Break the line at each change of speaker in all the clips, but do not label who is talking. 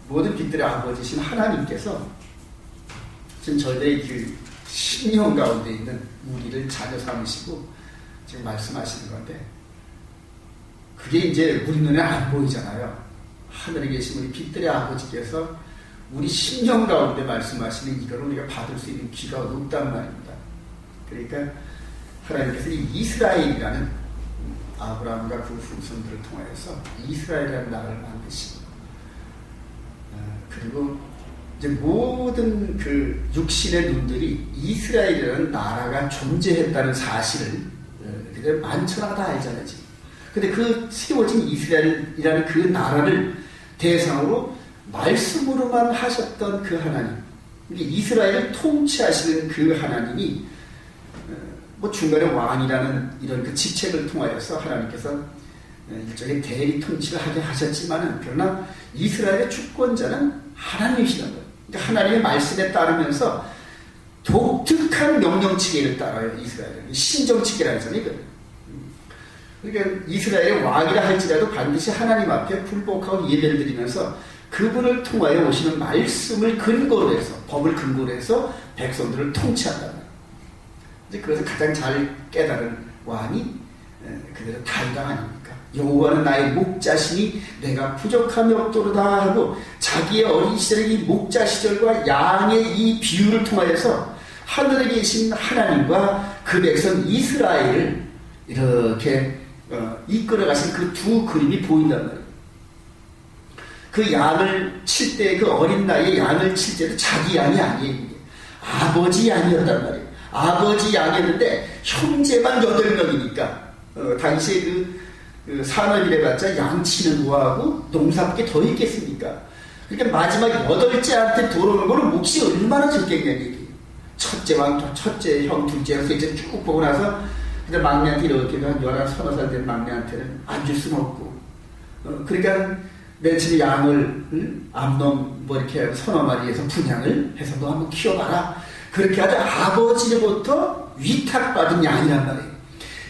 모든 빛들의 아버지신 하나님께서 지금 저희들의 그 심령 가운데 있는 우리를 자녀 삼으시고 지금 말씀하시는 건데, 그게 이제 우리 눈에 안 보이잖아요. 하늘에 계신 우리 빛들의 아버지께서 우리 심령 가운데 말씀하시는 이걸 우리가 받을 수 있는 귀가 없단 말입니다. 그러니까 하나님께서 이 이스라엘이라는 아브라함과 그 후손들을 통하여서 이스라엘이라는 나라를 만드시고, 그리고 이제 모든 그 육신의 눈들이 이스라엘이라는 나라가 존재했다는 사실을 그들 만천하가 다 알잖아요, 지금. 근데 그 세워진 이스라엘이라는 그 나라를 대상으로 말씀으로만 하셨던 그 하나님, 이스라엘을 통치하시는 그 하나님이 뭐 중간에 왕이라는 이런 그 직책을 통하여서 하나님께서 일종의 대리 통치를 하게 하셨지만은, 그러나 이스라엘의 주권자는 하나님이시라는 거예요. 그러니까 하나님의 말씀에 따르면서 독특한 명령체계를 따라요. 이스라엘은 신정체계라는 거잖아요. 그러니까 이스라엘의 왕이라 할지라도 반드시 하나님 앞에 굴복하고 예배를 드리면서 그분을 통하여 오시는 말씀을 근거로 해서, 법을 근거로 해서 백성들을 통치한다는 거예요. 이제 그래서 가장 잘 깨달은 왕이 그대로 다윗 왕 아닙니까? 여호와는 나의 목자시니 내가 부족함이 없도로다 하고, 자기의 어린 시절의 이 목자 시절과 양의 이 비유를 통하여서 하늘에 계신 하나님과 그 백성 이스라엘을 이렇게 이끌어 가신 그 두 그림이 보인단 말이에요. 그 양을 칠 때, 그 어린 나이에 양을 칠 때도 자기 양이 아니에요. 아버지 양이었단 말이에요. 아버지 양이었는데 형제만 8명이니까 당시에 그 산업이래봤자 양치는 거하고 농사밖에 더 있겠습니까? 그러니까 마지막 8째한테 들어오는 거는 몫이 얼마나 적겠냐는 얘기예요. 첫째 왕, 첫째 형, 둘째 형, 셋째 쭉 보고 나서 근데 막내한테 이렇게 한 11, 서너 살 된 막내한테는 안 줄 수는 없고, 그러니까 맨 처음에 양을 암놈 뭐 이렇게 서너 마리에서 분양을 해서 너 한번 키워봐라. 그렇게 하자 아버지로부터 위탁받은 양이란 말이에요.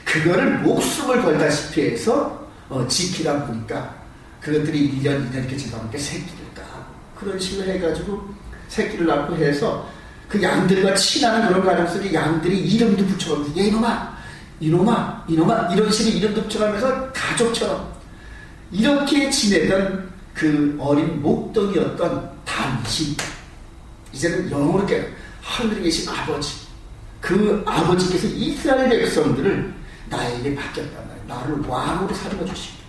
그거를 목숨을 걸다시피 해서 지키다 보니까 그것들이 1년, 2년 이렇게 지나다 보니까 새끼를 까고 그런 식으로 해가지고 새끼를 낳고 해서 그 양들과 친하는 그런 가정 속에 양들이 이름도 붙여가면서 얘 이놈아, 이놈아, 이놈아 이런 식으로 이름도 붙여가면서 가족처럼 이렇게 지내던 그 어린 목동이었던 다윗이 이제는 영으로 깨요. 하늘에 계신 아버지, 그 아버지께서 이스라엘 백성들을 나에게 맡겼단 말이에요. 나를 왕으로 삼아 주십니다.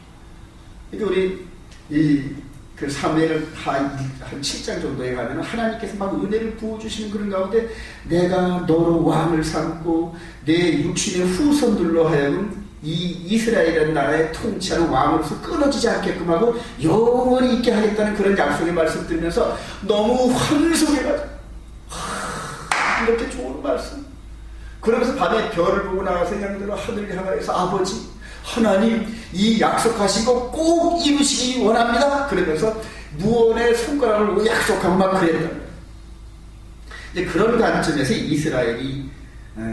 그러니까 우리 그 사무엘 한 7장 정도에 가면 하나님께서 막 은혜를 부어주시는 그런 가운데 내가 너로 왕을 삼고 내 육신의 후손들로 하여금 이 이스라엘이라는 나라의 통치하는 왕으로서 끊어지지 않게끔 하고 영원히 있게 하겠다는 그런 약속의 말씀 들으면서 너무 환속해가지고 이렇게 좋은 말씀. 그러면서 밤에 별을 보고 나가서 생각대로 하늘을 향하여서 아버지 하나님 이 약속하시고 꼭 이루시기 원합니다. 그러면서 무언의 손가락을 약속하고 막 그랬다. 이제 그런 관점에서 이스라엘이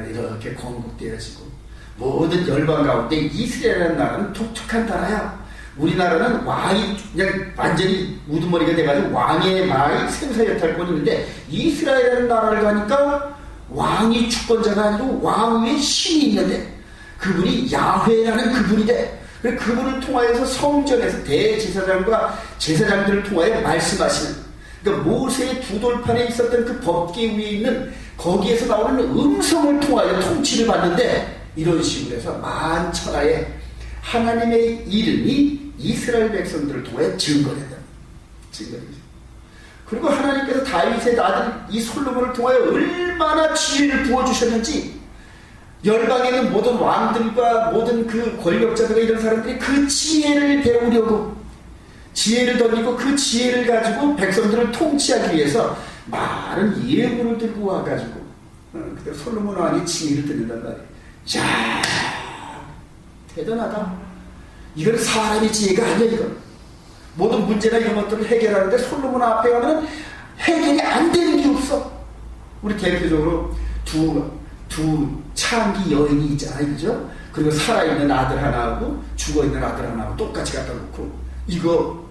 이렇게 건국되어지고 모든 열방 가운데 이스라엘이라는 나라는 독특한 나라야. 우리나라는 왕이 그냥 완전히 우두머리가 돼가지고 왕의 말이 생사여탈권 있는데 이스라엘이라는 나라를 가니까 왕이 주권자가 아니고 왕의 신이 있는데 그분이 야훼라는 그분이래. 그분을 통하여서 성전에서 대제사장과 제사장들을 통하여 말씀하시는, 그러니까 모세의 두 돌판에 있었던 그 법계 위에 있는 거기에서 나오는 음성을 통하여 통치를 받는데 이런 식으로 해서 만천하에 하나님의 이름이 이스라엘 백성들을 통해 증거된다. 증거되죠. 그리고 하나님께서 다윗의 아들 이 솔로몬을 통하여 얼마나 지혜를 부어주셨는지 열방에 있는 모든 왕들과 모든 그 권력자들과 이런 사람들이 그 지혜를 배우려고 지혜를 던지고 그 지혜를 가지고 백성들을 통치하기 위해서 많은 예물을 들고 와가지고 그때 솔로몬 왕이 지혜를 듣는단 말이에요. 야, 대단하다. 이건 사람의 지혜가 아니야. 이건 모든 문제나 이런 것들을 해결하는데 솔로몬 앞에 가면 해결이 안 되는 게 없어. 우리 대표적으로 두 창기 여인이 있잖아요, 그죠? 그리고 살아있는 아들 하나하고 죽어있는 아들 하나하고 똑같이 갖다 놓고 이거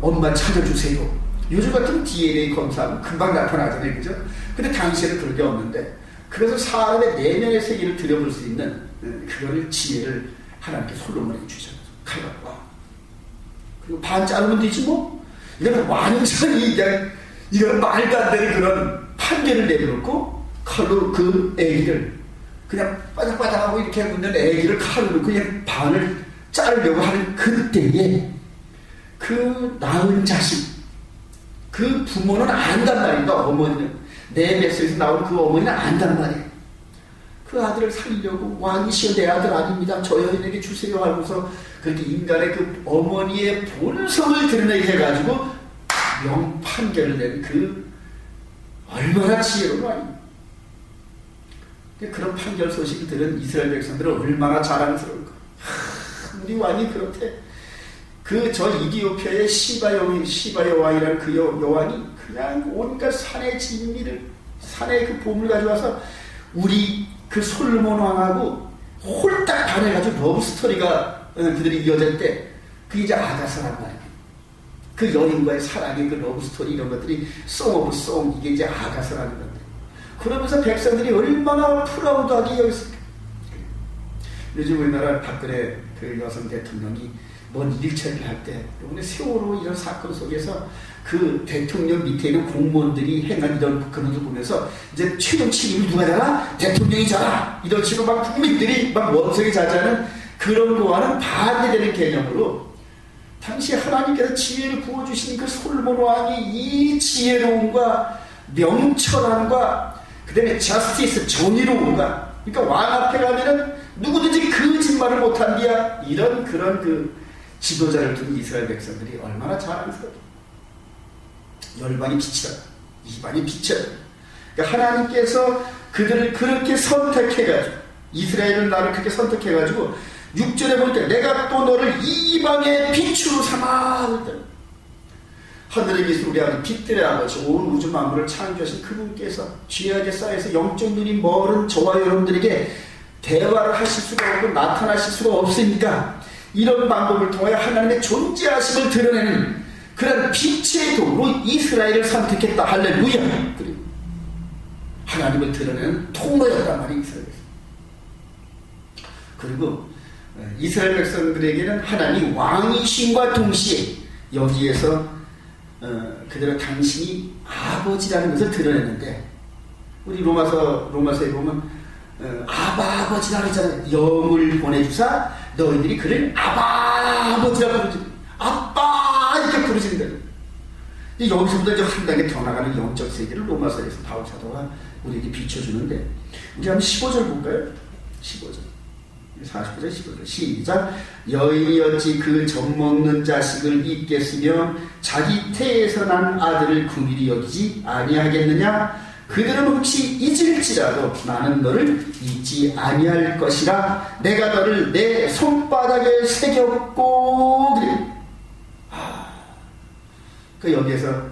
엄마 찾아주세요. 요즘 같은 DNA 검사하면 금방 나타나잖아요. 그죠? 근데 당시에는 그런 게 없는데 그래서 사람의 내면의 세계를 들여볼 수 있는 그거를 지혜를 하나님께 솔로몬에게 주셨어요. 칼 갖고 와. 그리고 반 자르면 되지 뭐. 이거는 완전히 그냥 이건 말도 안 되는 그런 판결을 내려놓고 칼로 그 애기를 그냥 바닥바닥하고 이렇게 하고 있는 애기를 칼로 그냥 반을 자르려고 하는 그때에 그 낳은 자식 그 부모는 안단 말이다. 어머니는 내 뱃속에서 나온 그 어머니는 안단 말이에요. 그 아들을 살리려고 왕이시여 내 아들 아닙니다. 저 여인에게 주세요 하면서 그렇게 인간의 그 어머니의 본성을 드러내게 해가지고 명판결을 낸 그 얼마나 지혜로운 왕입니다. 그런 판결 소식을 들은 이스라엘 백성들은 얼마나 자랑스러울까. 우리 왕이 그렇대. 저 이디오피아의 시바 여왕이라는 그 여왕이 그냥 온갖 산의 진미를 산의 그 보물 가져와서 우리 그 솔로몬 왕하고 홀딱 반해가지고 러브스토리가 그들이 이어질 때 그게 이제 아가서란 말이에요. 그 여인과의 사랑의 그 러브스토리 이런 것들이 송 오브 송 이게 이제 아가서라는 건데 그러면서 백성들이 얼마나 프라우드하게 여겼을까. 요즘 우리나라 박근혜 그 여성 대통령이 뭔 일처리를 할 때 이번에 세월호 이런 사건 속에서 그 대통령 밑에 있는 공무원들이 행한 이런 그런 걸 보면서 이제 최종 책임을 누가 져라? 대통령이잖아. 이런 식으로 막 국민들이 막 원성이 자자는 그런 거와는 반대되는 개념으로 당시 하나님께서 지혜를 부어주신 그 솔로몬 왕이 이 지혜로움과 명철함과 그 다음에 저스티스 정의로움과 그러니까 왕 앞에 가면은 누구든지 거짓말을 못한디야 이런 그런 그 지도자를 둔 이스라엘 백성들이 얼마나 자랑스러워. 열반이 빛이다. 이반이 빛이다. 그러니까 하나님께서 그들을 그렇게 선택해가지고 이스라엘을 나를 그렇게 선택해가지고 6절에 볼 때 내가 또 너를 이방의 빛으로 삼아. 하늘에 계신 우리 아버지 빛들의 아버지 온 우주 만물을 창조하신 그분께서 죄악에 쌓여서 영적 눈이 멀은 저와 여러분들에게 대화를 하실 수가 없고 나타나실 수가 없으니까 이런 방법을 통하여 하나님의 존재하심을 드러내는 그런 빛의 도로 이스라엘을 선택했다. 할렐루야. 그리고 하나님을 드러내는 통로였단 말이 이스라엘. 그리고 이스라엘 백성들에게는 하나님 왕이신과 동시에 여기에서 그들은 당신이 아버지라는 것을 드러냈는데 우리 로마서에 보면 아버지라 그러잖아요. 영을 보내주사 너희들이 그를 아버지라 부르지. 아빠 이렇게 부르시는 거예요. 여기서부터 이제 한 단계 더 나가는 영적 세계를 로마서에서 바울 사도가 우리에게 비춰주는데 우리 한번 15절 볼까요? 15절 49절 15절 시작. 여인이 어찌 그 젖먹는 자식을 잊겠으며 자기 태에서 난 아들을 긍휼히 여기지 아니하겠느냐. 그들은 혹시 잊을지라도 나는 너를 잊지 아니할 것이라. 내가 너를 내 손바닥에 새겼고. 그래. 그 여기에서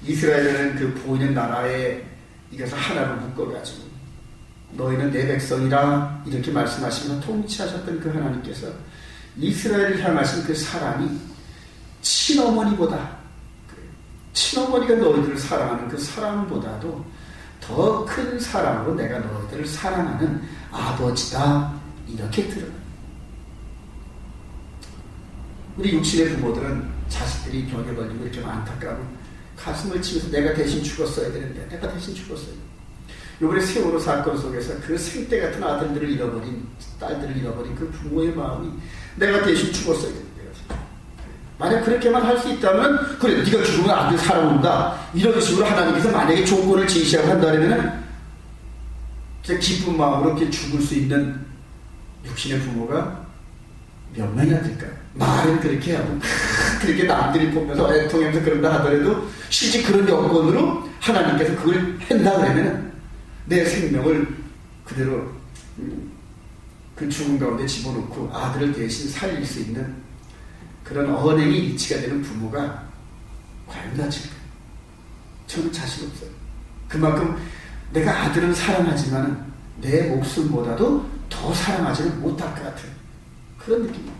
이스라엘은 그 보이는 나라에 이것을 하나로 묶어가지고 너희는 내 백성이라 이렇게 말씀하시면서 통치하셨던 그 하나님께서 이스라엘을 향하신 그 사랑이 친어머니보다 친어머니가 너희들을 사랑하는 그 사랑보다도 더 큰 사랑으로 내가 너희들을 사랑하는 아버지다 이렇게 드러나. 우리 육신의 부모들은 자식들이 병에 걸리고 이렇게 안타까운 가슴을 치면서 내가 대신 죽었어야 되는데 내가 대신 죽었어요. 이번에 세월호 사건 속에서 그 생떼 같은 아들들을 잃어버린 딸들을 잃어버린 그 부모의 마음이 내가 대신 죽었어야 되는데 만약 그렇게만 할 수 있다면 그래 네가 죽으면 아들 살아온다 이런 식으로 하나님께서 만약에 조건을 제시하고 한다면 기쁜 마음으로 이렇게 죽을 수 있는 육신의 부모가 몇 명이나 될까요? 말은 그렇게 하고 그렇게 남들이 보면서 애통하면서 그런다 하더라도 실제 그런 여건으로 하나님께서 그걸 한다 그러면 내 생명을 그대로 그 죽음 가운데 집어넣고 아들을 대신 살릴 수 있는 그런 언행이 일치가 되는 부모가 과연 나칠까요? 저는 자신 없어요. 그만큼 내가 아들은 사랑하지만 내 목숨보다도 더 사랑하지는 못할 것 같은 그런 느낌이에요.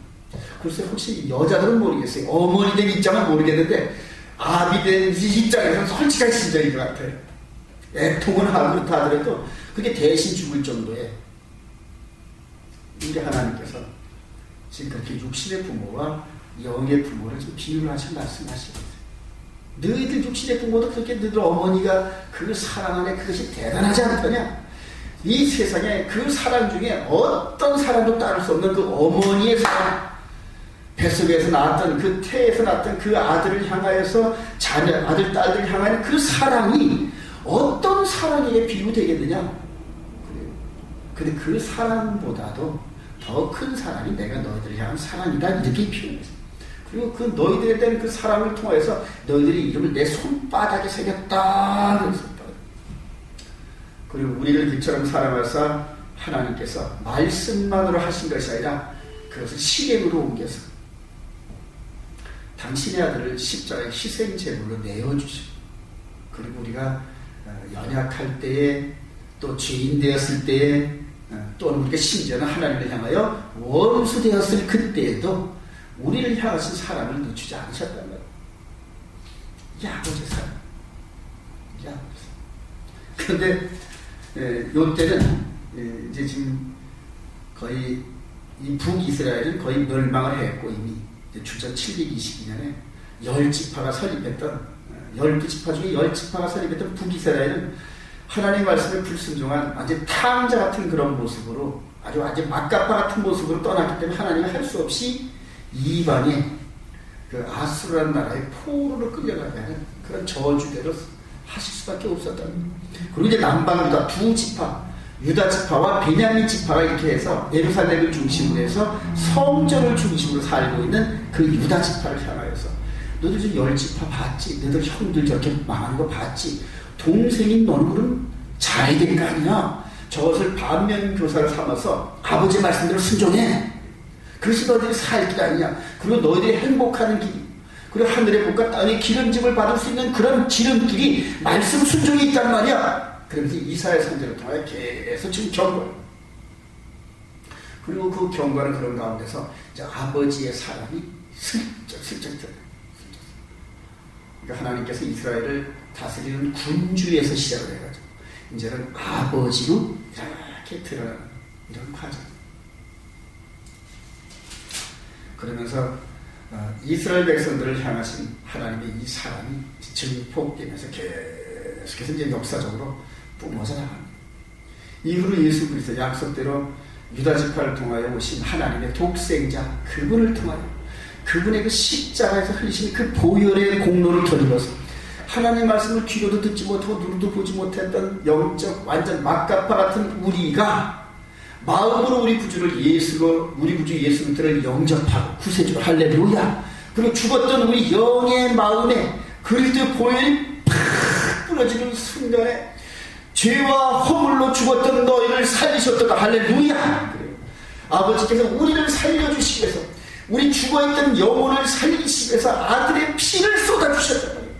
글쎄 혹시 여자들은 모르겠어요. 어머니 된 입장은 모르겠는데 아비 된 입장에서는 솔직한 심정인 것 같아요. 애통은 하고 그렇다 하더라도 그게 대신 죽을 정도의 우리 하나님께서 지금 그렇게 육신의 부모와 영의 부모를 좀 비유를 하시고 말씀하시거든요. 너희들 육신의 부모도 그렇게 너희들 어머니가 그 사랑 안에 그것이 대단하지 않더냐? 이 세상에 그 사랑 중에 어떤 사랑도 따를 수 없는 그 어머니의 사랑, 뱃속에서 낳았던 그 태에서 낳았던 그 아들을 향하여서 자녀, 아들, 딸들을 향하는 그 사랑이 어떤 사랑에게 비유되겠느냐? 근데 그 사랑보다도 더 큰 사랑이 내가 너희들을 향한 사랑이다 이렇게 표현했어요. 그리고 그 너희들에 대한 그 사랑을 통해서 너희들이 이름을 내 손바닥에 새겼다 그랬었다. 그리고 우리를 이처럼 사랑하사 하나님께서 말씀만으로 하신 것이 아니라 그것을 실행으로 옮겨서 당신의 아들을 십자가의 희생 제물로 내어주시고, 그리고 우리가 연약할 때에 또 죄인 되었을 때에 또는 우리가 심지어는 하나님을 향하여 원수 되었을 그때에도 우리를 향하신 사랑을 늦추지 않으셨단 말이에요. 이게 아버지의 사랑. 이게 아버지의 사랑. 그런데 요때는 이제 지금 거의 이 북이스라엘은 거의 멸망을 했고 이미 주전 722년에 10지파가 설립했던 12지파 중에 10지파가 설립했던 북이스라엘은 하나님의 말씀에 불순종한 완전 탕자 같은 그런 모습으로 아주 완전 막가파 같은 모습으로 떠났기 때문에 하나님이 할 수 없이 이방의 그 아수르라는 나라의 포로로 끌려가게 하는 그런 저주대로 하실 수밖에 없었다는 거예요. 그리고 이제 남방 유다 두 지파, 유다 지파와 베냐민 지파가 이렇게 해서 예루살렘을 중심으로 해서 성전을 중심으로 살고 있는 그 유다 지파를 향하여서 너희들 지금 10지파 봤지? 너희들 형들 저렇게 망하는 거 봤지? 동생인 너는 그럼 잘해야 될 거 아니야? 저것을 반면교사를 삼아서 아버지의 말씀대로 순종해. 그것이 너희들이 살 길 아니냐? 그리고 너희들이 행복하는 길, 그리고 하늘의 복과 땅의 기름짐을 받을 수 있는 그런 지름길이 말씀 순종이 있단 말이야. 그러면서 이사야 선지를 통해 계속 지금 경고해. 그리고 그 경고하는 그런 가운데서 이제 아버지의 사랑이 슬쩍 들어요. 그러니까 하나님께서 이스라엘을 다스리는 군주에서 시작을 해가지고 이제는 아버지로 이렇게 드러나는 이런 과정. 그러면서 이스라엘 백성들을 향하신 하나님의 이 사랑이 증폭되면서 계속해서 이제 역사적으로 뿜어져 나갑니다. 이후로 예수 그리스도 약속대로 유다 지파를 통하여 오신 하나님의 독생자 그분을 통하여 그분의 그 십자가에서 흘리신 그 보혈의 공로를 겨누어서 하나님의 말씀을 귀로도 듣지 못하고 눈으로도 보지 못했던 영적 완전 막가파 같은 우리가 마음으로 우리 구주를 예수로, 우리 구주 예수 그리스도를 영접하고 구세주로 할렐루야. 그리고 죽었던 우리 영의 마음에 그리스도의 보혈이 팍 부러지는 순간에 죄와 허물로 죽었던 너희를 살리셨다가 할렐루야. 그래요. 아버지께서 우리를 살려주시기 위해서 우리 죽어있던 영혼을 살리시기 위해서 아들의 피를 쏟아주셨단 말이에요.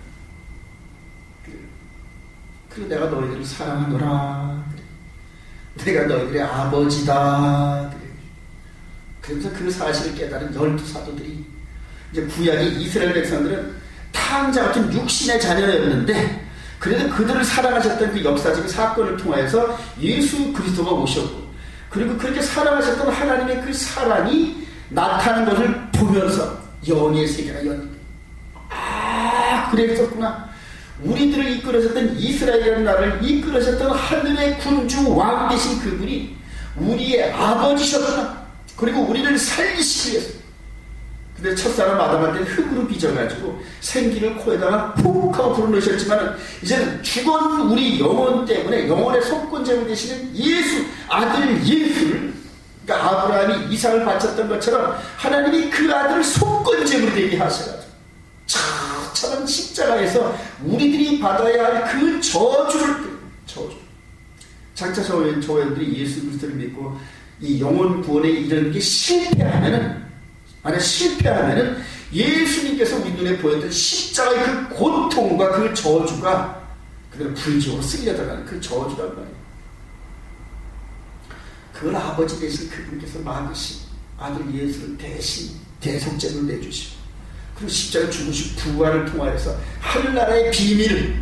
그리고 내가 너희들을 사랑하노라. 내가 너희들의 아버지다. 그래서 그 사실을 깨달은 12사도들이 이제 구약의 이스라엘 백성들은 탕자 같은 육신의 자녀였는데 그래도 그들을 사랑하셨던 그 역사적인 사건을 통해서 예수 그리스도가 오셨고 그리고 그렇게 사랑하셨던 하나님의 그 사랑이 나타나는 것을 보면서 영의 세계가 열립니다. 아, 그랬었구나. 우리들을 이끌어셨던 이스라엘이라는 나라를 이끌어셨던 하늘의 군주 왕 되신 그분이 우리의 아버지셨구나. 그리고 우리를 살리시기 위해서. 근데 첫사람 아담한테 흙으로 빚어가지고 생기를 코에다가 푹 하고 불어넣으셨지만 이제는 죽은 우리 영혼 때문에 영혼의 속건제물 되시는 예수, 아들 예수를, 그러니까 아브라함이 이삭을 바쳤던 것처럼 하나님이 그 아들을 속건제물 되게 하셔가지고 처참한 십자가에서 우리들이 받아야 할 그 저주. 장차 저희들이 예수 그리스도를 믿고 이 영혼 구원에 이르는 게 실패하면은 예수님께서 우리 눈에 보였던 십자가의 그 고통과 그 저주가 그대로 불지옥으로 쓸려 들어가는 그 저주란 말이에요. 그걸 아버지 대신 그분께서 막으신 아들 예수를 대신 대속죄를 내주시고 그리고 십자가 죽으시고 부활을 통하여서 하늘나라의 비밀을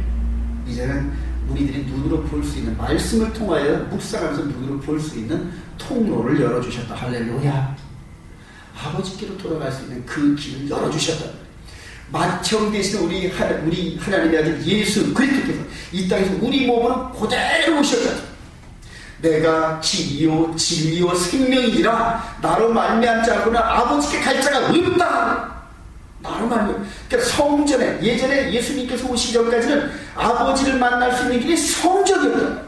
이제는 우리들이 눈으로 볼 수 있는 말씀을 통하여 묵상하면서 눈으로 볼 수 있는 통로를 열어주셨다. 할렐루야. 아버지께로 돌아갈 수 있는 그 길을 열어주셨다. 맏형 되신 우리 하나님의 아들 예수 그리스도께서 이 땅에서 우리 몸으로 그대로 오셨다. 내가 길이요 진리요 생명이라 나로 말미암지 않고는 아버지께 갈 자가 없다. 나로 말미암. 그러니까 성전에 예전에 예수님께서 오시기 전까지는 아버지를 만날 수 있는 길이 성전이었다.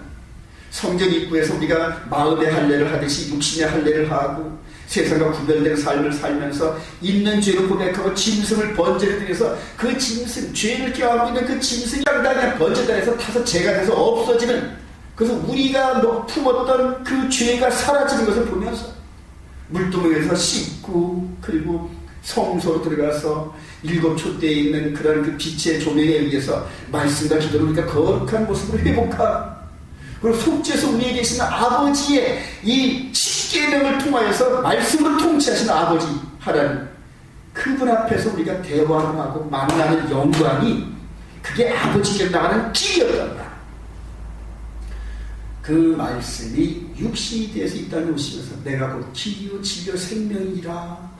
성전 입구에서 우리가 마음의 할례를 하듯이 육신의 할례를 하고 세상과 구별된 삶을 살면서 있는 죄를 고백하고 짐승을 번제를 드려서 그 짐승, 죄를 껴안고 있는 그 짐승이 당당히 번제단에서 타서 죄가 돼서 없어지는, 그래서 우리가 품었던 그 죄가 사라지는 것을 보면서 물두멍에서 씻고 그리고 성소로 들어가서 일곱 촛대에 있는 그런 그 빛의 조명에 의해서 말씀과 기도를 우리가 거룩한 모습으로 회복하고, 그리고 속죄에서 우리에 계시는 아버지의 이 십계명을 통하여서 말씀을 통치하시는 아버지 하나님, 그분 앞에서 우리가 대화를 하고 만나는 영광이 그게 아버지께 나가는 길이었단다. 그 말씀이 육신이 되어서 이 땅에 오시면서 내가 곧 길이요 진리요 생명이라,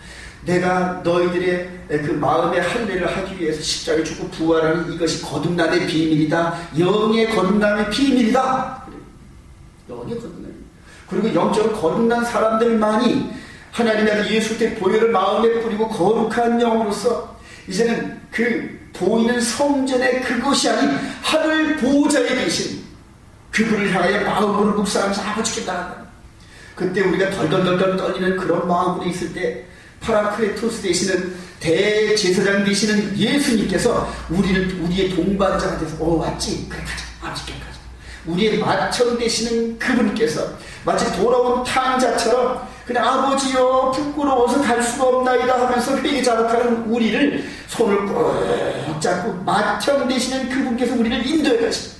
내가 너희들의 그 마음의 할례를 하기 위해서 십자가에 죽고 부활하는 이것이 거듭남의 비밀이다. 영의 거듭남의 비밀이다. 영의 거듭남. 그리고 영적으로 거듭난 사람들만이 하나님의 아들 예수 때 보혈을 마음에 뿌리고 거룩한 영으로서 이제는 그 보이는 성전의 그것이 아닌 하늘 보호자에 계신 그분을 향하여 마음으로 묵상하면서 아버지께 나아간다. 그때 우리가 덜덜덜덜 떨리는 그런 마음으로 있을 때 파라크레토스 되시는 대제사장 되시는 예수님께서 우리의 동반자가 돼서 왔지? 그래 가자. 아버지께 가자. 우리의 맏형 되시는 그분께서 마치 돌아온 탕자처럼 그냥 아버지여 부끄러워서 갈 수가 없나이다 하면서 회개 자락하는 우리를 손을 꼭 잡고 맏형 되시는 그분께서 우리를 인도해 가십니다.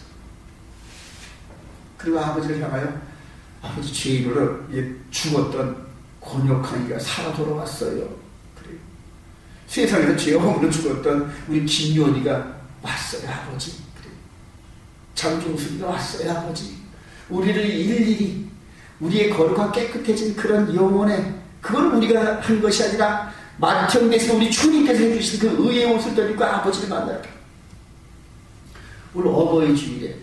그리고 아버지를 향하여 아버지 죄인으로 죽었던 곤욕한 이가 살아 돌아왔어요. 그래요. 세상에서 죄 허물로 죽었던 우리 김요리가 왔어요. 아버지. 그래요. 장종숙이가 왔어요. 아버지. 우리를 일일이 우리의 거룩한 깨끗해진 그런 영혼에, 그걸 우리가 한 것이 아니라 맏형 되신 우리 주님께서 해주신 그 의의 옷을 던지고 아버지를 만나요. 오늘 어버이 주일에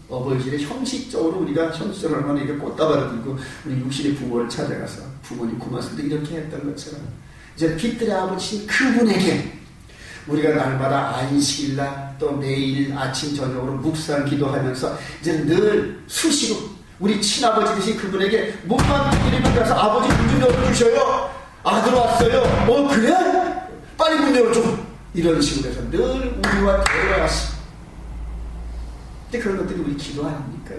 형식적으로 우리가 형식적으로 얼마나 이렇게 꽃다발을 들고 우리 육신의 부모를 찾아가서 부모님 고맙습니다 이렇게 했던 것처럼 이제 빛들의 아버지 그분에게 우리가 날마다 안식일날 또 매일 아침 저녁으로 묵상 기도하면서 이제 늘 수시로 우리 친아버지 되신 그분에게 문만 두드리면 가서 아버지 문 좀 열어주셔요. 아들 왔어요. 그래? 빨리 문 열어줘. 이런 식으로 해서 늘 우리와 대화하시. 근데 그런 것들이 우리 기도 아닙니까?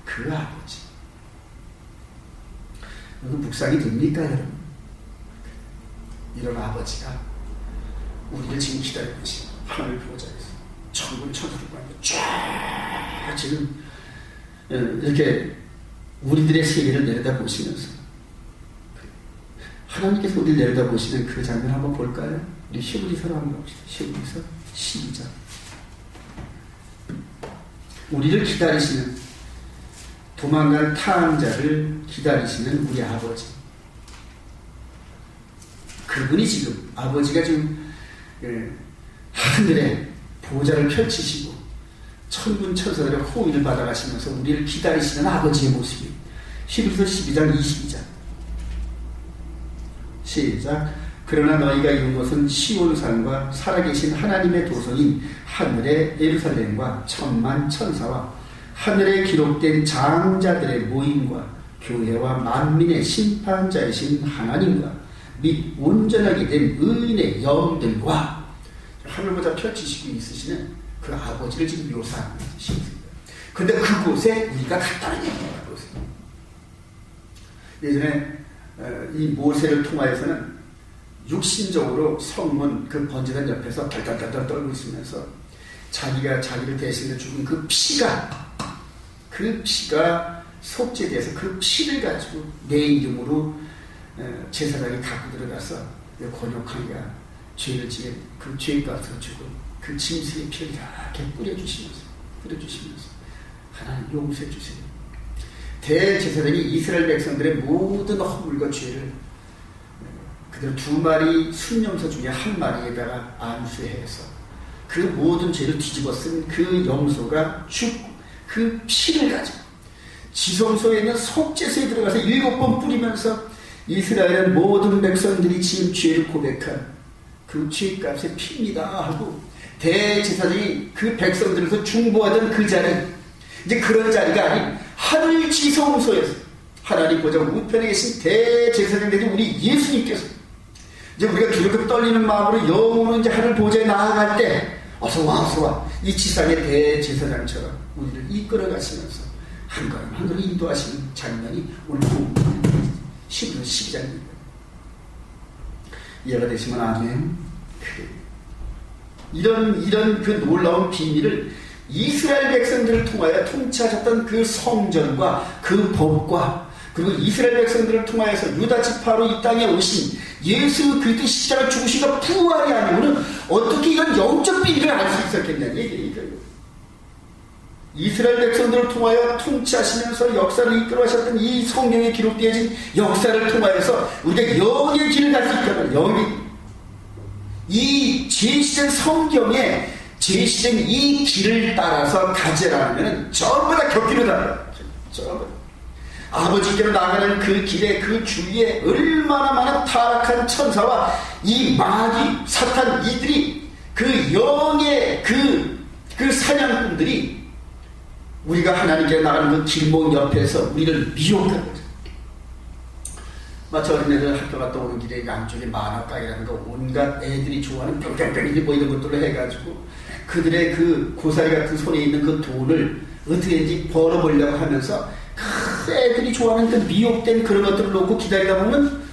그 아버지. 여러분 묵상이 됩니까, 여러분? 이런 아버지가 우리를 지금 기다리고 계신 하늘 보호자에서 천군 천사들과 쫙 지금 이렇게 우리들의 세계를 내려다보시면서 하나님께서 우리를 내려다보시는 그 장면 한번 볼까요? 우리 히브리서로 한번 봅시다. 히브리서 12장. 우리를 기다리시는, 도망갈 탕자를 기다리시는 우리 아버지. 그분이 지금, 아버지가 지금 하늘에 보좌를 펼치시고 천군 천사들의 호의를 받아가시면서 우리를 기다리시는 아버지의 모습이 히브리서 12장 22절. 시작. 그러나 너희가 이룬 것은 시온산과 살아계신 하나님의 도성인 하늘의 예루살렘과 천만 천사와 하늘에 기록된 장자들의 모임과 교회와 만민의 심판자이신 하나님과 및 온전하게 된 의인의 영들과 하늘보다 펼치시고 있으시는 그 아버지를 지금 묘사하는 것입니다. 그런데 그곳에 우리가 갔다는 얘기입니다. 예전에 이 모세를 통하여서는 육신적으로 성문 그 번제단 옆에서 달달달달 떨고 있으면서 자기를 대신해 죽은 그 피가 속죄돼서 그 피를 가지고 내 이름으로 제사장이 갖고 들어가서 곤욕하니까 죄를 지은 그 죄값을 주고 그 짐승의 피를 이렇게 뿌려주시면서 하나님 용서해 주세요. 대제사장이 이스라엘 백성들의 모든 허물과 죄를 그대로 2마리 순염소 중에 1마리에다가 안수해서 그 모든 죄를 뒤집어 쓴 그 염소가 죽고 그 피를 가지고 지성소에 있는 속죄소에 들어가서 7번 뿌리면서 이스라엘의 모든 백성들이 지은 죄를 고백한 그 죄값의 피입니다 하고 대제사장이 그 백성들에서 중보하던 그 자리, 이제 그런 자리가 아닌 하늘 지성소에서 하나님 보좌 우편에 계신 대제사장 되신 우리 예수님께서 이제 우리가 기르고 떨리는 마음으로 영원히 이제 하늘 보좌에 나아갈 때 어서 와 이 지상의 대제사장처럼 우리를 이끌어 가시면서 한 걸음 한 걸음 인도하시는 장면이 오늘 히브리 12장입니다. 이해가 되시면 아멘. 이런 그 놀라운 비밀을 이스라엘 백성들을 통하여 통치하셨던 그 성전과 그 법과 그리고 이스라엘 백성들을 통하여서 유다 지파로 이 땅에 오신 예수 그리스도 십자가 죽으시고 부활이 아니고는 어떻게 이런 영적 비밀을 알 수 있었겠냐는 얘기예요. 이스라엘 백성들을 통하여 통치하시면서 역사를 이끌어하셨던 이 성경에 기록되어진 역사를 통하여서 우리가 영의 길을 갈 수 있다면 영의 이 제시된 성경에 제시된 이 길을 따라서 가져가면 전부 다 곁길로다. 전부 아버지께로 나가는 그 길에 그 주위에 얼마나 많은 타락한 천사와 이 마귀 사탄 이들이 그 영의 그 사냥꾼들이 우리가 하나님께 나가는 그 길목 옆에서 우리를 미혹하는 거죠. 마치 어린애들 학교 갔다 오는 길에 양쪽에 만화가이라는 거 온갖 애들이 좋아하는 뿅뿅뿅이 뭐 이런 것들을 해가지고 그들의 그 고사리 같은 손에 있는 그 돈을 어떻게든지 벌어보려고 하면서 그 애들이 좋아하는 그 미혹된 그런 것들을 놓고 기다리다 보면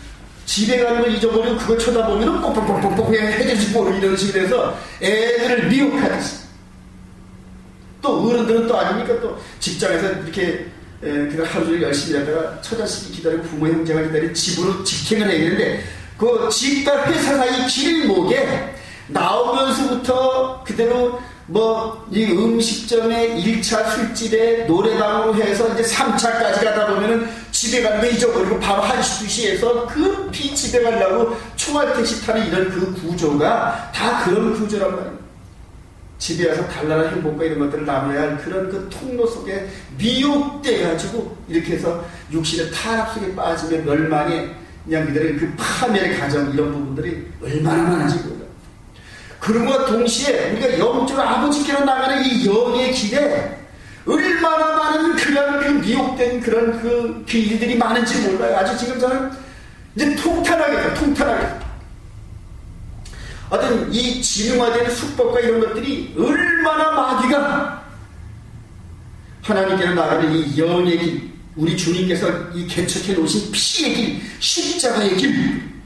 집에 가는 걸 잊어버리고 그걸 쳐다보면 뽕뽕뽕뽕뽕 해져지고 이런 식으로 해서 애들을 미혹하듯이 또 어른들은 또 아닙니까? 또 직장에서 이렇게 그냥 하루 종일 열심히 하다가 처자식이 기다리고 부모 형제가 기다리고 집으로 직행을 해야 되는데 그 집과 회사 사이 길목에 나오면서부터 그대로 뭐 이 음식점에 1차 술집에 노래방으로 해서 이제 3차까지 가다 보면은 집에 가는 거 잊어버리고 바로 1시 2시에서 급히 집에 가려고 총알택시 타는 이런 그 구조가 다 그런 구조란 말이에요. 집에 와서 단란한 행복과 이런 것들을 나눠야 할 그런 그 통로 속에 미혹돼가지고 이렇게 해서 육신의 타락 속에 빠지며 멸망에 그냥 그들의 그 파멸의 가정 이런 부분들이 얼마나 많아지고 그런과 동시에 우리가 영적으로 아버지께로 나가는 이 영의 길에 얼마나 많은 그런 그 미혹된 그런 그 길들이 많은지 몰라요. 아주 지금 저는 이제 통탄하게 어떤 이 진흥화된 수법과 이런 것들이 얼마나 마귀가 하나님께로 나가는 이 영의 길, 우리 주님께서 이 개척해 놓으신 피의 길, 십자가의 길,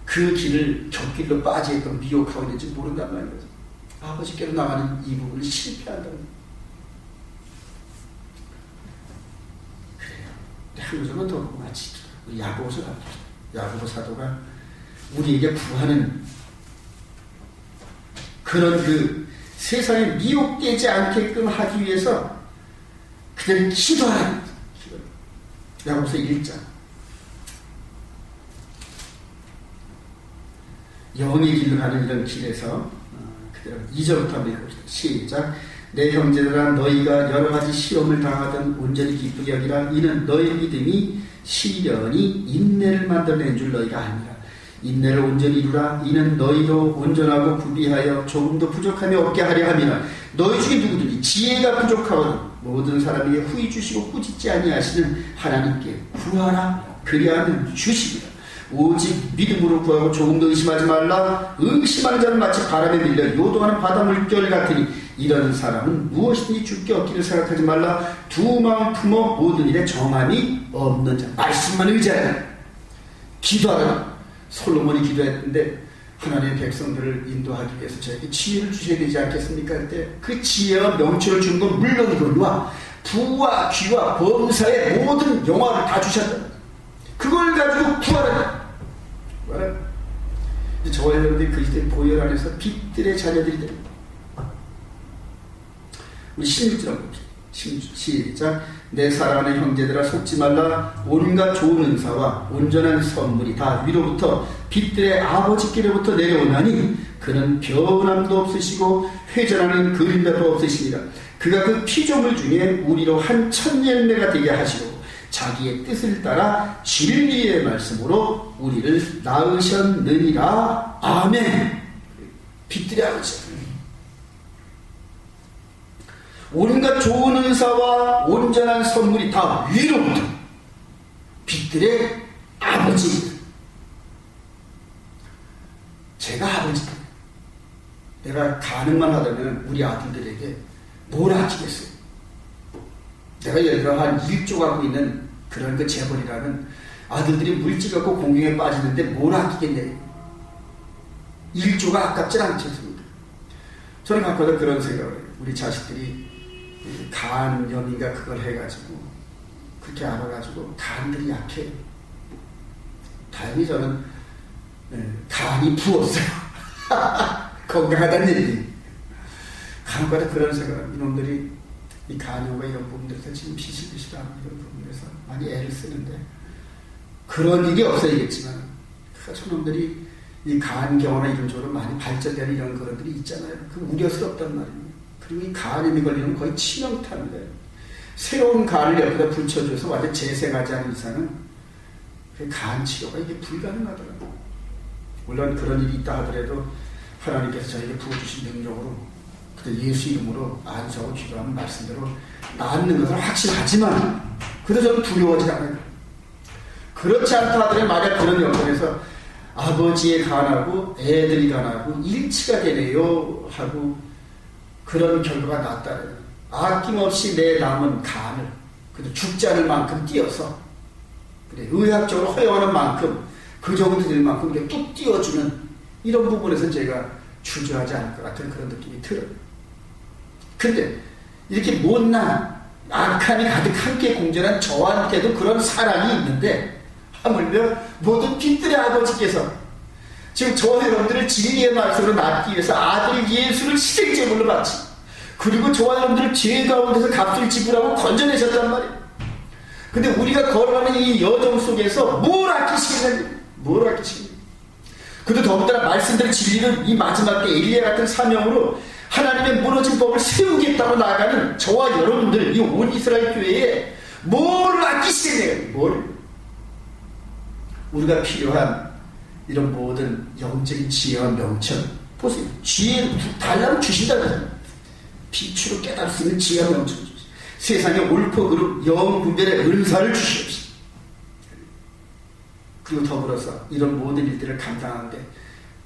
그 길을 곁길로 빠지게끔 미혹하고 있는지 모른단 말이에요. 아버지께로 나가는 이 부분을 실패한다는 거예요. 그래요. 한 구절만 더 보고 마치죠. 우리 야고보서 갑니다. 야고보 사도가 우리에게 구하는 그런 그 세상에 미혹되지 않게끔 하기 위해서 그냥 기도하는 야고보서 1장 영의 길로 가는 이런 길에서 그대로 2절부터 한번 해봅시다. 시작. 내 형제들아 너희가 여러가지 시험을 당하든 온전히 기쁘게 여기라. 이는 너희 믿음이 시련이 인내를 만들어낸 줄 너희가 아니라. 인내를 온전히 이루라. 이는 너희도 온전하고 구비하여 조금도 부족함이 없게 하려 함이라. 너희 중에 누구든지 지혜가 부족하거든 모든 사람에게 후히 주시고 꾸짖지 아니하시는 하나님께 구하라. 그리하면 주시리라. 오직 믿음으로 구하고 조금도 의심하지 말라. 의심하는 자는 마치 바람에 밀려 요동하는 바다 물결 같으니 이런 사람은 무엇이든지 줄게 얻기를 생각하지 말라. 두 마음 품어 모든 일에 정함이 없는 자. 말씀만 의지하라. 기도하라. 솔로몬이 기도했는데 하나님의 백성들을 인도하기 위해서 저에게 지혜를 주셔야 되지 않겠습니까? 할 때 그 지혜와 명철을 주는 건 물론이거니와 부와 귀와 범사의 모든 영화를 다 주셨다. 그걸 가지고 구하라. 저와 여러분들이 그리스도의 보혈 안에서 빛들의 자녀들이 됩니다. 우리 16절 봅시다. 시작. 내 사랑하는 형제들아 속지 말라. 온갖 좋은 은사와 온전한 선물이 다 위로부터 빛들의 아버지께로부터 내려오나니 그는 변함도 없으시고 회전하는 그림자도 없으시니라. 그가 그 피조물 중에 우리로 한 첫 열매가 되게 하시고 자기의 뜻을 따라 진리의 말씀으로 우리를 낳으셨느니라. 아멘. 빛들의 아버지. 온갖 좋은 은사와 온전한 선물이 다 위로부터 빛들의 아버지. 제가 아버지다. 내가 가능만 하다면 우리 아들들에게 뭘 아끼겠어요? 내가 예를 들어 한 1조 갖고 있는 그런 그 재벌이라는 아들들이 물질 갖고 공경에 빠지는데 뭘 아끼겠냐. 1조가 아깝지 않겠습니까? 저는 가끔가다 그런 생각을 해요. 우리 자식들이 간염인가 그걸 해가지고 그렇게 알아가지고 간들이 약해요. 다행히 저는 간이 부었어요. 건강하다는 얘기. 가끔가다 그런 생각을, 이놈들이 이 간염과 이런 부분들에서 지금 비실비실하고 이런 부분에서 많이 애를 쓰는데 그런 일이 없어야겠지만 저놈들이 이 간경화나 이런 쪽으로 많이 발전되는 이런 그런들이 있잖아요. 그 우려스럽단 말이에요. 그리고 이 간염이 걸리면 거의 치명타입니다. 새로운 간을 옆에다 붙여줘서 완전 재생하지 않은 이상은 그 간 치료가 이게 불가능하더라고요. 물론 그런 일이 있다 하더라도 하나님께서 저에게 부어주신 능력으로 예수 이름으로 안수하고 기도하는 말씀대로 낫는 것은 확실하지만 그래도 저는 두려워하지 않아요. 그렇지 않다 하더라도 만약 그런 여건에서 아버지의 간하고 애들이 간하고 일치가 되네요 하고 그런 결과가 났다면 아낌없이 내 남은 간을 그래도 죽지 않을 만큼 띄어서 그래 의학적으로 허용하는 만큼 그 정도 될 만큼 이렇게 뚝 띄워주는 이런 부분에서 제가 주저하지 않을 것 같은 그런 느낌이 들어요. 근데 이렇게 못난 악함이 가득 함께 공존한 저한테도 그런 사랑이 있는데 하물며 모든 빛들의 아버지께서 지금 저와 여러분들을 진리의 말씀으로 낳기 위해서 아들 예수를 시생제물로 바치 그리고 저와 여러분들을 죄 가운데서 값을 지불하고 건져내셨단 말이에요. 근데 우리가 걸어가는 이 여정 속에서 뭘 아끼시겠느냐? 뭘 아끼시겠느냐? 그도 더군다나 말씀드린 진리는 이 마지막 때 엘리야 같은 사명으로 하나님의 무너진 법을 세우겠다고 나아가는 저와 여러분들 이 온 이스라엘 교회에 뭘 아끼시겠느냐? 뭘? 우리가 필요한 이런 모든 영적인 지혜와 명철 보세요. 지혜 달라면 주신다잖아요. 빛으로 깨달을 수 있는 지혜와 명철 주시오. 세상에 옳고 그름 영 분별의 은사를 주시옵시오. 그리고 더불어서 이런 모든 일들을 감당하는데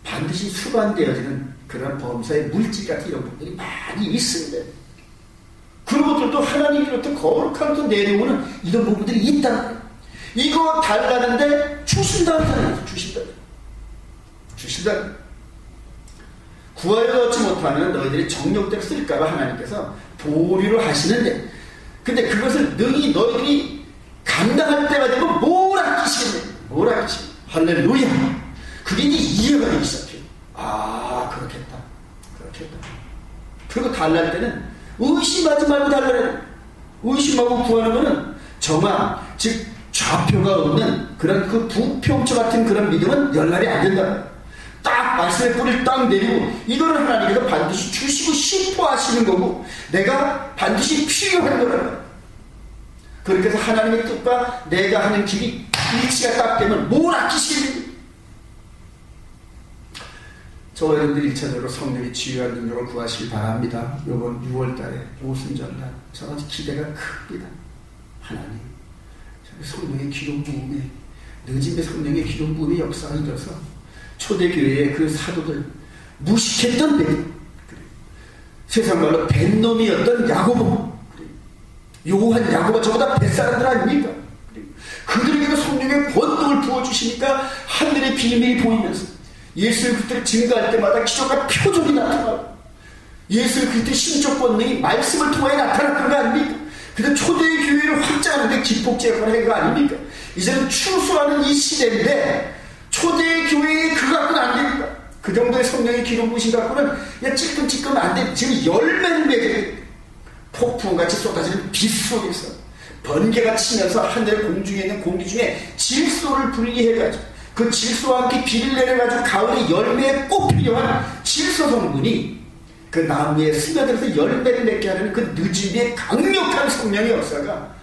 반드시 수반되어지는 그런 범사의 물질 같은 이런 부분들이 많이 있습니다. 그런 것들도 하나님으로부터 거룩함부터 내려오는 이런 부분들이 있다. 이거 달라는데 주신다는 주신다. 구하여도 얻지 못하면 너희들이 정욕대로 쓸까봐 하나님께서 보류를 하시는데 근데 그것을 능히 너희들이 감당할 때가 되면 뭘 아끼시겠네. 뭘 아끼시겠네. 할렐루야. 그게 이제 이해가 되기 시작해요. 아 그렇겠다. 그리고 달랄 때는 의심하지 말고 달라요. 의심하고 구하는 거는 정말 즉 좌표가 없는 그런 그 부평초 같은 그런 믿음은 연락이 안 된다. 딱 말씀의 뿌리를 딱 내리고 이거는 하나님께서 반드시 주시고 싶어 하시는 거고 내가 반드시 필요한 거라는. 그렇게 해서 하나님의 뜻과 내가 하는 길이 일치가 딱 되면 뭘 아끼시겠니? 저와 여러분들이 1차적으로 성령의 지휘한 능력을 구하시기 바랍니다. 이번 6월달에 오순절날 저는 기대가 큽니다. 하나님 성령의 기름 부음에 늦은의 성령의 기름 부음의 역사가 일어서 초대교회의 그 사도들 무식했던 뱀 세상 말로 뱀놈이었던 야고보 요한 야고보 저보다 뱃사람들 아닙니까? 그들에게도 성령의 권능을 부어주시니까 하늘의 비밀이 보이면서 예수 그리스도를 증거할 때마다 기적과 표적이 나타나고 예수 그리스도의 신적 권능이 말씀을 통해 나타났던 거 아닙니까? 근데 초대의 교회를 확장하는데 기폭제 역할을 한 거 아닙니까? 이제는 추수하는 이 시대인데 초대의 교회에 그거 갖고는 안 됩니다. 그 정도의 성령의 기름 부으심 갖고는 그냥 찔끔찔끔 안 돼. 지금 열매를 맺게 폭풍같이 쏟아지는 빛 속에서 번개가 치면서 하늘 공중에 있는 공기 중에 질소를 분리해가지고 그 질소와 함께 비를 내려가지고 가을에 열매에 꼭 필요한 질소 성분이 그 나무에 스며들어서 열매를 맺게 하는 그 늦음의 강력한 성령의 역사가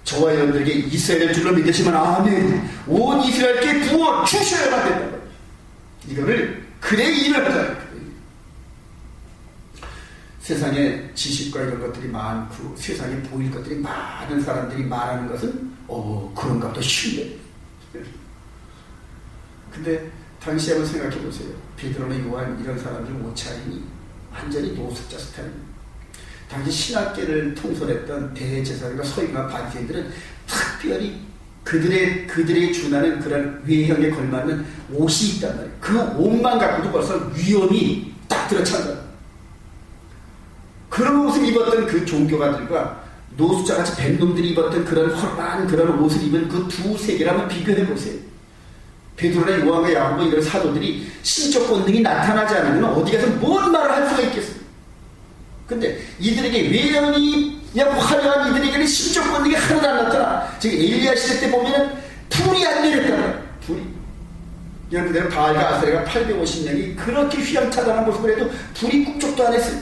저와 여러분들에게 있어야 될 줄로 믿으시면 아멘. 온 이스라엘께 부어 주셔야만 된다. 이거를 그래 일을 하자. 세상에 지식과 이런 것들이 많고 세상에 보일 것들이 많은 사람들이 말하는 것은 그런가 보다 신뢰. 근데 당시 한번 생각해 보세요. 베드로나 요한 이런 사람들 옷차림이 완전히 노숙자 스타일입니다. 당시 신학계를 통솔했던 대제사장과 서기관 바리새인들은 특별히 그들의 준하는 그런 외형에 걸맞는 옷이 있단 말이에요. 그 옷만 갖고도 벌써 위험이 딱 들어찬다. 그런 옷을 입었던 그 종교가들과 노숙자같이 뱀놈들이 입었던 그런 헐한 그런 옷을 입은 그 두 세계를 한번 비교해 보세요. 베드로나 요한과 야고보 이런 사도들이 신적 본능이 나타나지 않으면 어디 가서 뭔 말을 할 수가 있겠습니까? 근데 이들에게 외형이 그냥 화려한 이들에게는 신적 본능이 하나도 안 나타나. 지금 엘리야 시대 때 보면은 불이 안 내렸단 말이야. 불이. 그냥 그대로 바알과 아세라가 850년이 그렇게 휘황찬란한 모습을 해도 불이 꿈쩍도 안 했어요.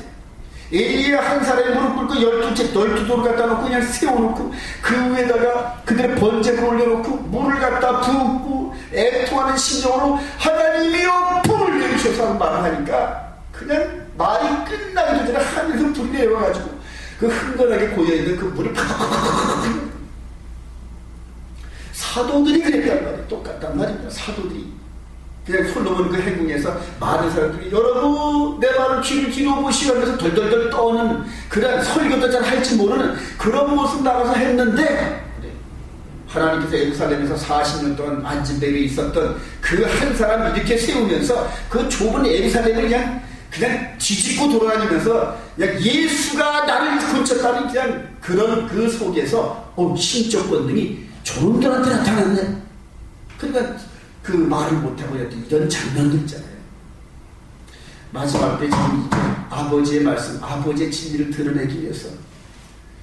엘리야 한 사람이 무릎 꿇고 12돌을 갖다 놓고 그냥 세워놓고 그 위에다가 그들의 번제를 올려놓고 물을 갖다 붓고 애통하는 심정으로 하나님이여 불을 내리셔서 말을 하니까 그냥 말이 끝나기도 전에 하늘에서 불이 내려가지고 그 흥건하게 고여있는 그 물이 팍 사도들이 그랬단 말이에요. 똑같단 말입니다. 사도들이 그냥 솔로몬 그 행궁에서 많은 사람들이 여러분 내 말을 귀를 기울여보시오 하면서 덜덜덜 떠는 그런 설교도 잘 할지 모르는 그런 모습 나가서 했는데 하나님께서 예루살렘에서 40년 동안 앉은 데 위에 있었던 그 한 사람 이렇게 세우면서 그 좁은 예루살렘을 그냥 뒤집고 돌아다니면서 그냥 예수가 나를 고쳤다는 그냥 그런 그 속에서 신적 본능이 저놈들한테 나타났네. 그러니까 그 말을 못하고 이런 장면들 있잖아요. 마지막 때 지금 아버지의 말씀, 아버지의 진리를 드러내기 위해서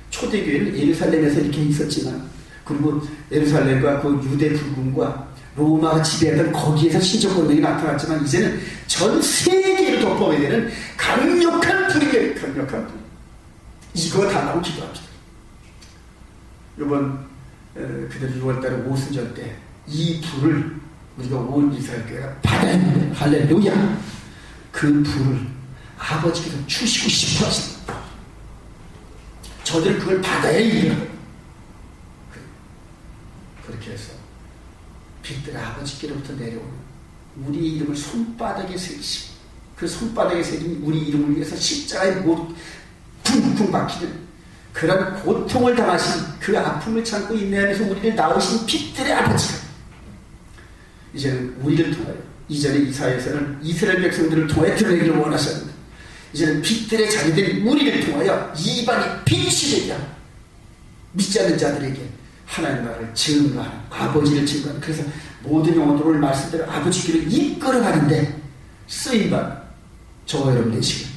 초대교회는 예루살렘에서 이렇게 있었지만 그리고 예루살렘과 그 유대 불군과 로마가 지배했던 거기에서 신적 본능이 나타났지만 이제는 전 세계를 덮어야 되는 강력한 불이에요. 강력한 불. 이거 달라고 기도합니다. 이번 그대로 6월달에 오순절 때 이 불을 우리가 온 이스라엘 교회가 받아야 합니다. 할렐루야. 그 불을 아버지께서 주시고 싶어 하십니다. 저들은 그걸 받아야 이겨요. 그렇게 해서 빛들의 아버지께로부터 내려오는 우리의 이름을 손바닥에 새기시고 그 손바닥에 새긴 우리 이름을 위해서 십자가에 못 쿵쿵 박히는 그런 고통을 당하신 그 아픔을 참고 인내하면서 우리를 낳으신 빛들의 아버지가 이제는 우리를 통하여 이전에 이사야에서는 이스라엘 백성들을 통해 드러내기를 원하셨는데 이제는 빛들의 자녀들인 우리를 통하여 이방이 빛이 되게 하고 믿지 않는 자들에게 하나님 나라를 증거하는 아버지를 증거하는 그래서 모든 영혼들을 오늘 말씀대로 아버지께로 이끌어가는데 쓰임받는 저와 여러분 되시길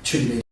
주님의